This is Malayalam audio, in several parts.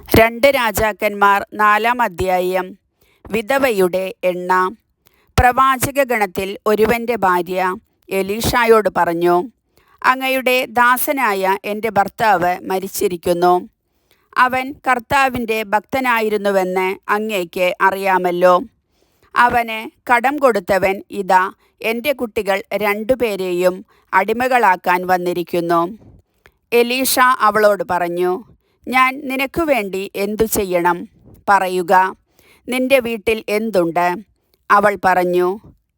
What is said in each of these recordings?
രണ്ട് രാജാക്കന്മാർ 4-ാം അധ്യായം. വിധവയുടെ എണ്ണ. പ്രവാചകഗണത്തിൽ ഒരുവന്റെ ഭാര്യ എലീഷായോട് പറഞ്ഞു, അങ്ങയുടെ ദാസനായ എൻ്റെ ഭർത്താവ് മരിച്ചിരിക്കുന്നു. അവൻ കർത്താവിൻ്റെ ഭക്തനായിരുന്നുവെന്ന് അങ്ങേക്ക് അറിയാമല്ലോ. അവന് കടം കൊടുത്തവൻ ഇതാ എൻ്റെ കുട്ടികൾ 2 പേരെയും അടിമകളാക്കാൻ വന്നിരിക്കുന്നു. എലീഷ അവളോട് പറഞ്ഞു, ഞാൻ നിനക്കു വേണ്ടി എന്തു ചെയ്യണം? പറയുക, നിന്റെ വീട്ടിൽ എന്തുണ്ട്? അവൾ പറഞ്ഞു,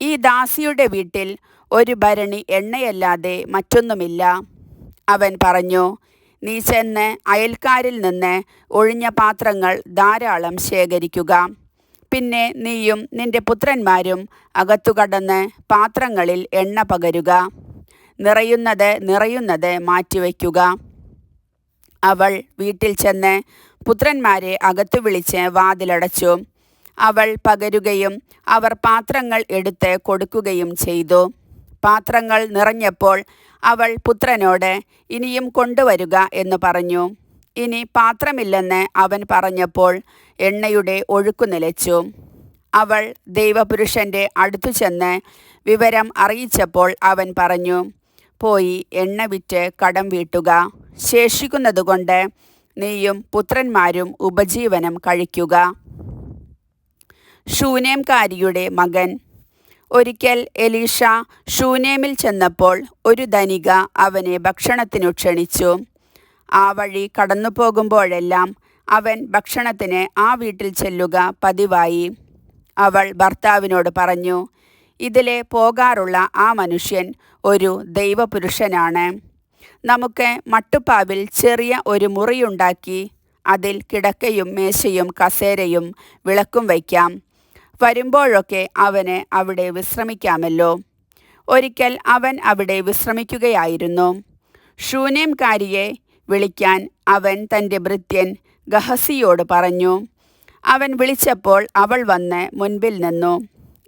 ഈ ദാസിയുടെ വീട്ടിൽ ഒരു ഭരണി എണ്ണയല്ലാതെ മറ്റൊന്നുമില്ല. അവൻ പറഞ്ഞു, നീ ചെന്ന് അയൽക്കാരിൽ നിന്ന് ഒഴിഞ്ഞ പാത്രങ്ങൾ ധാരാളം ശേഖരിക്കുക. പിന്നെ നീയും നിന്റെ പുത്രന്മാരും അകത്തു കടന്ന് പാത്രങ്ങളിൽ എണ്ണ പകരുക. നിറയുന്നത് മാറ്റിവെക്കുക. അവൾ വീട്ടിൽ ചെന്ന് പുത്രന്മാരെ അകത്തു വിളിച്ച് വാതിലടച്ചു. അവൾ പകരുകയും അവർ പാത്രങ്ങൾ എടുത്ത് കൊടുക്കുകയും ചെയ്തു. പാത്രങ്ങൾ നിറഞ്ഞപ്പോൾ അവൾ പുത്രനോട്, ഇനിയും കൊണ്ടുവരുക എന്ന് പറഞ്ഞു. ഇനി പാത്രമില്ലെന്ന് അവൻ പറഞ്ഞപ്പോൾ എണ്ണയുടെ ഒഴുക്കു നിലച്ചു. അവൾ ദൈവപുരുഷന്റെ അടുത്തു ചെന്ന് വിവരം അറിയിച്ചപ്പോൾ അവൻ പറഞ്ഞു, പോയി എണ്ണ വിറ്റ് കടം വീട്ടുക. ശേഷിക്കുന്നതുകൊണ്ട് നീയും പുത്രന്മാരും ഉപജീവനം കഴിക്കുക. ശൂനേംകാരിയുടെ മകൻ. ഒരിക്കൽ എലീഷ ശൂനേമിൽ ചെന്നപ്പോൾ ഒരു ധനിക അവനെ ഭക്ഷണത്തിനു ക്ഷണിച്ചു. ആ വഴി കടന്നു പോകുമ്പോഴെല്ലാം അവൻ ഭക്ഷണത്തിന് ആ വീട്ടിൽ ചെല്ലുക പതിവായി. അവൾ ഭർത്താവിനോട് പറഞ്ഞു, ഇതിലെ പോകാറുള്ള ആ മനുഷ്യൻ ഒരു ദൈവപുരുഷനാണ്. നമുക്ക് മട്ടുപ്പാവിൽ ചെറിയ ഒരു മുറിയുണ്ടാക്കി അതിൽ കിടക്കയും മേശയും കസേരയും വിളക്കും വയ്ക്കാം. വരുമ്പോഴൊക്കെ അവന് അവിടെ വിശ്രമിക്കാമല്ലോ. ഒരിക്കൽ അവൻ അവിടെ വിശ്രമിക്കുകയായിരുന്നു. ശൂനേംകാരിയെ വിളിക്കാൻ അവൻ തൻ്റെ ഭൃത്യൻ ഗഹസിയോട് പറഞ്ഞു. അവൻ വിളിച്ചപ്പോൾ അവൾ വന്ന് മുൻപിൽ നിന്നു.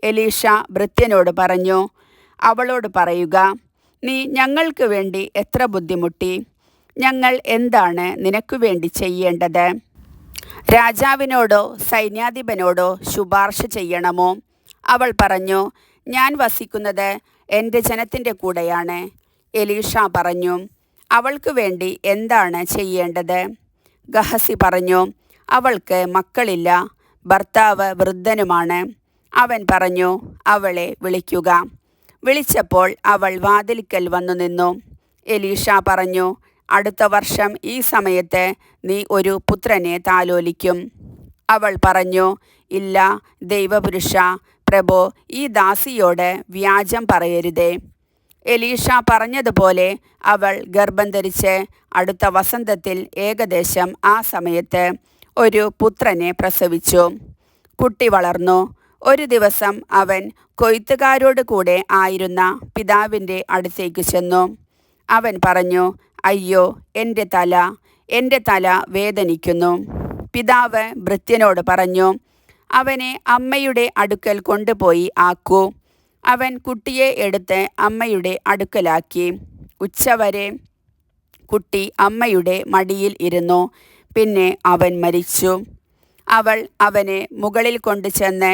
എലീഷ ഭൃത്യനോട് പറഞ്ഞു, അവളോട് പറയുക, നീ ഞങ്ങൾക്ക് വേണ്ടി എത്ര ബുദ്ധിമുട്ടി. ഞങ്ങൾ എന്താണ് നിനക്കു വേണ്ടി ചെയ്യേണ്ടത്? രാജാവിനോടോ സൈന്യാധിപനോടോ ശുപാർശ ചെയ്യണമോ? അവൾ പറഞ്ഞു, ഞാൻ വസിക്കുന്നത് എൻ്റെ ജനത്തിൻ്റെ കൂടെയാണ്. എലീഷ പറഞ്ഞു, അവൾക്ക് വേണ്ടി എന്താണ് ചെയ്യേണ്ടത്? ഗഹസി പറഞ്ഞു, അവൾക്ക് മക്കളില്ല, ഭർത്താവ് വൃദ്ധനുമാണ്. അവൻ പറഞ്ഞു, അവളെ വിളിക്കുക. വിളിച്ചപ്പോൾ അവൾ വാതിൽക്കൽ വന്നു നിന്നു. എലീഷ പറഞ്ഞു, അടുത്ത വർഷം ഈ സമയത്ത് നീ ഒരു പുത്രനെ താലോലിക്കും. അവൾ പറഞ്ഞു, ഇല്ല ദൈവപുരുഷ പ്രഭോ, ഈ ദാസിയോട് വ്യാജം പറയരുതേ. എലീഷ പറഞ്ഞതുപോലെ അവൾ ഗർഭം ധരിച്ച് അടുത്ത വസന്തത്തിൽ ഏകദേശം ആ സമയത്ത് ഒരു പുത്രനെ പ്രസവിച്ചു. കുട്ടി വളർന്നു. ഒരു ദിവസം അവൻ കൊയ്ത്തുകാരോട് കൂടെ ആയിരുന്ന പിതാവിൻ്റെ അടുത്തേക്ക് ചെന്നു. അവൻ പറഞ്ഞു, അയ്യോ എൻ്റെ തല വേദനിക്കുന്നു. പിതാവ് ഭൃത്യനോട് പറഞ്ഞു, അവനെ അമ്മയുടെ അടുക്കൽ കൊണ്ടുപോയി ആക്കൂ. അവൻ കുട്ടിയെ എടുത്ത് അമ്മയുടെ അടുക്കലാക്കി. ഉച്ചവരെ കുട്ടി അമ്മയുടെ മടിയിൽ ഇരുന്നു. പിന്നെ അവൻ മരിച്ചു. അവൾ അവനെ മുകളിൽ കൊണ്ടുചെന്ന്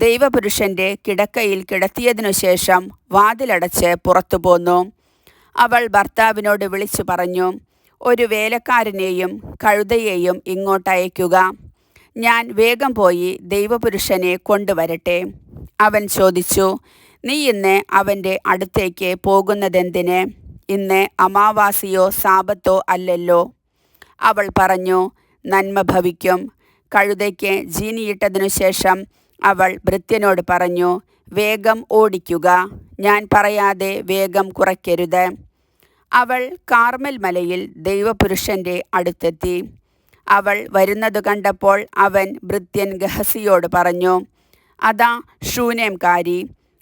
ദൈവപുരുഷന്റെ കിടക്കയിൽ കിടത്തിയതിനു ശേഷം വാതിലടച്ച് പുറത്തു പോന്നു. അവൾ ഭർത്താവിനോട് വിളിച്ചു പറഞ്ഞു, ഒരു വേലക്കാരനെയും കഴുതയെയും ഇങ്ങോട്ടയക്കുക. ഞാൻ വേഗം പോയി ദൈവപുരുഷനെ കൊണ്ടുവരട്ടെ. അവൻ ചോദിച്ചു, നീ ഇന്ന് അവൻ്റെ അടുത്തേക്ക് പോകുന്നതെന്തിന്? ഇന്ന് അമാവാസിയോ സാബത്തോ അല്ലല്ലോ. അവൾ പറഞ്ഞു, നന്മ ഭവിക്കും. കഴുതയ്ക്ക് ജീനിയിട്ടതിനു ശേഷം അവൾ ഭൃത്യനോട് പറഞ്ഞു, വേഗം ഓടിക്കുക, ഞാൻ പറയാതെ വേഗം കുറയ്ക്കരുത്. അവൾ കാർമൽ മലയിൽ ദൈവപുരുഷന്റെ അടുത്തെത്തി. അവൾ വരുന്നത് കണ്ടപ്പോൾ അവൻ ഭൃത്യൻ ഗഹസിയോട് പറഞ്ഞു, അതാ ശൂനേംകാരി.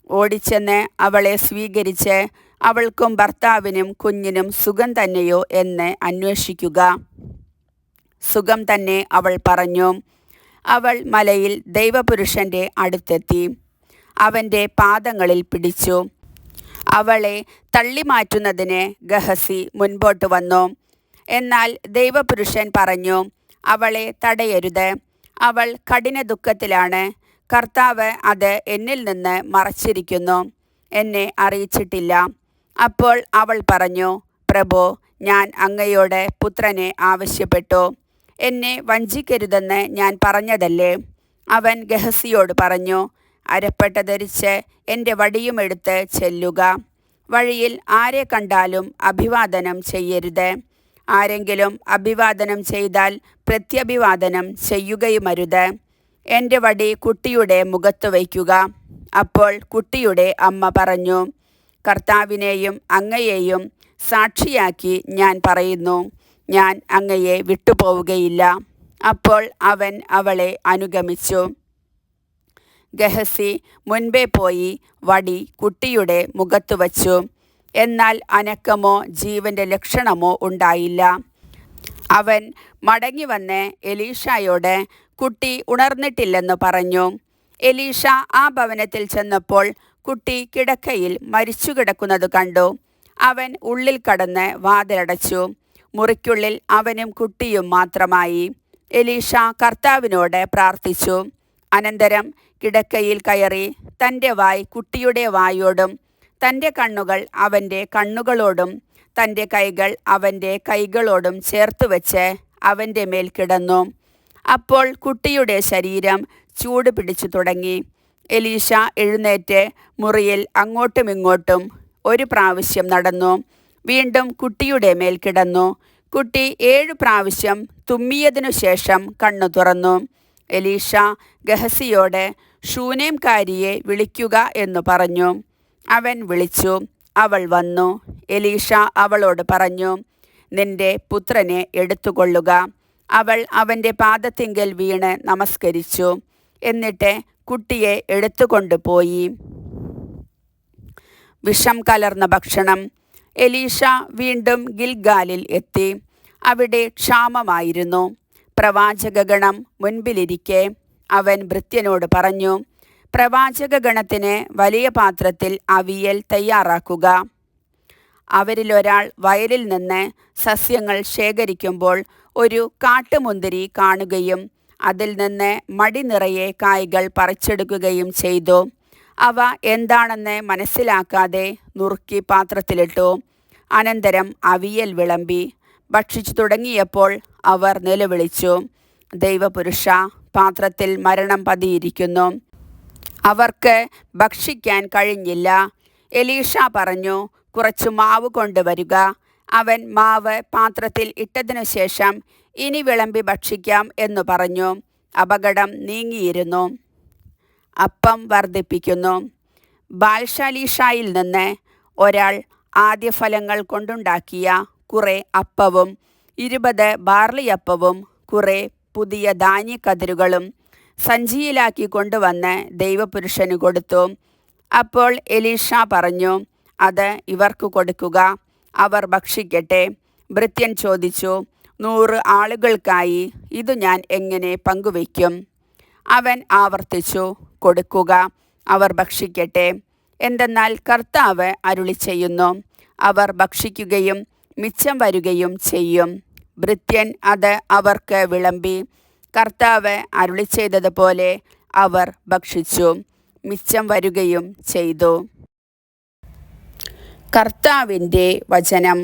ഓടിച്ചെന്ന് അവളെ സ്വീകരിച്ച് അവൾക്കും ഭർത്താവിനും കുഞ്ഞിനും സുഖം തന്നെയോ എന്ന് അന്വേഷിക്കുക. സുഖം തന്നെ, അവൾ പറഞ്ഞു. അവൾ മലയിൽ ദൈവപുരുഷന്റെ അടുത്തെത്തി. അവൻ്റെ പാദങ്ങളിൽ പിടിച്ചു. അവളെ തള്ളിമാറ്റുന്നതിന് ഗഹസി മുൻപോട്ട് വന്നു. എന്നാൽ ദൈവപുരുഷൻ പറഞ്ഞു, അവളെ തടയരുത്. അവൾ കഠിന ദുഃഖത്തിലാണ്. കർത്താവ് അത് എന്നിൽ നിന്ന് മറച്ചിരിക്കുന്നു, എന്നെ അറിയിച്ചിട്ടില്ല. അപ്പോൾ അവൾ പറഞ്ഞു, പ്രഭോ, ഞാൻ അങ്ങയോട് പുത്രനെ ആവശ്യപ്പെട്ടു. എന്നെ വഞ്ചിക്കരുതെന്ന് ഞാൻ പറഞ്ഞതല്ലേ? അവൻ ഗഹസിയോട് പറഞ്ഞു, അരപ്പട്ട ധരിച്ച് എൻ്റെ വടിയുമെടുത്ത് ചെല്ലുക. വഴിയിൽ ആരെ കണ്ടാലും അഭിവാദനം ചെയ്യരുത്. ആരെങ്കിലും അഭിവാദനം ചെയ്താൽ പ്രത്യഭിവാദനം ചെയ്യുകയുമരുത്. എൻ്റെ വടി കുട്ടിയുടെ മുഖത്ത് വയ്ക്കുക. അപ്പോൾ കുട്ടിയുടെ അമ്മ പറഞ്ഞു, കർത്താവിനെയും അങ്ങയെയും സാക്ഷിയാക്കി ഞാൻ പറയുന്നു, ഞാൻ അങ്ങയെ വിട്ടുപോവുകയില്ല. അപ്പോൾ അവൻ അവളെ അനുഗമിച്ചു. ഗഹസി മുൻപേ പോയി വടി കുട്ടിയുടെ മുഖത്ത് വച്ചു. എന്നാൽ അനക്കമോ ജീവന്റെ ലക്ഷണമോ ഉണ്ടായില്ല. അവൻ മടങ്ങി വന്ന് എലീഷായോട് കുട്ടി ഉണർന്നിട്ടില്ലെന്ന് പറഞ്ഞു. എലീഷ ആ ഭവനത്തിൽ ചെന്നപ്പോൾ കുട്ടി കിടക്കയിൽ മരിച്ചു കിടക്കുന്നത് കണ്ടു. അവൻ ഉള്ളിൽ കടന്ന് വാതിലടച്ചു. മുറിക്കുള്ളിൽ അവനും കുട്ടിയും മാത്രമായി. എലീഷ കർത്താവിനോട് പ്രാർത്ഥിച്ചു. അനന്തരം കിടക്കയിൽ കയറി തൻ്റെ വായ് കുട്ടിയുടെ വായോടും തൻ്റെ കണ്ണുകൾ അവൻ്റെ കണ്ണുകളോടും തൻ്റെ കൈകൾ അവൻ്റെ കൈകളോടും ചേർത്ത് വെച്ച് അവൻ്റെ മേൽ കിടന്നു. അപ്പോൾ കുട്ടിയുടെ ശരീരം ചൂട് പിടിച്ചു തുടങ്ങി. എലീഷ എഴുന്നേറ്റ് മുറിയിൽ അങ്ങോട്ടും ഇങ്ങോട്ടും ഒരു പ്രാവശ്യം നടന്നു. വീണ്ടും കുട്ടിയുടെ മേൽ കിടന്നു. കുട്ടി 7 പ്രാവശ്യം തുമ്മിയതിനു ശേഷം കണ്ണു തുറന്നു. എലീഷ ഗഹസിയോട് ശൂനേംകാരിയെ വിളിക്കുക എന്ന് പറഞ്ഞു. അവൻ വിളിച്ചു. അവൾ വന്നു. എലീഷ അവളോട് പറഞ്ഞു, നിന്റെ പുത്രനെ എടുത്തുകൊള്ളുക. അവൾ അവൻ്റെ പാദത്തിങ്കൽ വീണ് നമസ്കരിച്ചു. എന്നിട്ട് കുട്ടിയെ എടുത്തുകൊണ്ടുപോയി. വിഷം കലർന്ന ഭക്ഷണം. എലീഷ വീണ്ടും ഗിൽഗാലിൽ എത്തി. അവിടെ ക്ഷാമമായിരുന്നു. പ്രവാചകഗണം മുൻപിലിരിക്കെ അവൻ ഭൃത്യനോട് പറഞ്ഞു, പ്രവാചകഗണത്തിന് വലിയ പാത്രത്തിൽ അവിയൽ തയ്യാറാക്കുക. അവരിലൊരാൾ വയലിൽ നിന്ന് സസ്യങ്ങൾ ശേഖരിക്കുമ്പോൾ ഒരു കാട്ടുമുന്തിരി കാണുകയും അതിൽ നിന്ന് മടി നിറയെ കായ്കൾ പറിച്ചെടുക്കുകയും ചെയ്തു. അവ എന്താണെന്ന് മനസ്സിലാക്കാതെ നുറുക്കി പാത്രത്തിലിട്ടു. അനന്തരം അവിയൽ വിളമ്പി. ഭക്ഷിച്ചു തുടങ്ങിയപ്പോൾ അവർ നിലവിളിച്ചു, ദൈവപുരുഷ, പാത്രത്തിൽ മരണം പതിയിരിക്കുന്നു. അവർക്ക് ഭക്ഷിക്കാൻ കഴിഞ്ഞില്ല. എലീഷ പറഞ്ഞു, കുറച്ചു മാവ് കൊണ്ടുവരിക. അവൻ മാവ് പാത്രത്തിൽ ഇട്ടതിനു ശേഷം ഇനി വിളമ്പി ഭക്ഷിക്കാം എന്നു പറഞ്ഞു. അപകടം നീങ്ങിയിരുന്നു. അപ്പം വർദ്ധിപ്പിക്കുന്നു. ബാൽഷാലീഷായിൽ നിന്ന് ഒരാൾ ആദ്യഫലങ്ങൾ കൊണ്ടുണ്ടാക്കിയ കുറെ അപ്പവും 20 ബാർലിയപ്പവും കുറെ പുതിയ ധാന്യക്കതിരുകളും സഞ്ചിയിലാക്കി കൊണ്ടുവന്ന് ദൈവപുരുഷന് കൊടുത്തു. അപ്പോൾ എലീഷ പറഞ്ഞു, അത് ഇവർക്ക് കൊടുക്കുക, അവർ ഭക്ഷിക്കട്ടെ. ഭൃത്യൻ ചോദിച്ചു, 100 ആളുകൾക്കായി ഇതു ഞാൻ എങ്ങനെ പങ്കുവയ്ക്കും? അവൻ ആവർത്തിച്ചു, കൊടുക്കുക, അവർ ഭക്ഷിക്കട്ടെ. എന്തെന്നാൽ കർത്താവ് അരുളി ചെയ്യുന്നു, അവർ ഭക്ഷിക്കുകയും മിച്ചം വരുകയും ചെയ്യും. ഭൃത്യൻ അത് അവർക്ക് വിളമ്പി. കർത്താവ് അരുളി ചെയ്തതുപോലെ അവർ ഭക്ഷിച്ചു, മിച്ചം വരുകയും ചെയ്തു. കർത്താവിൻ്റെ വചനം.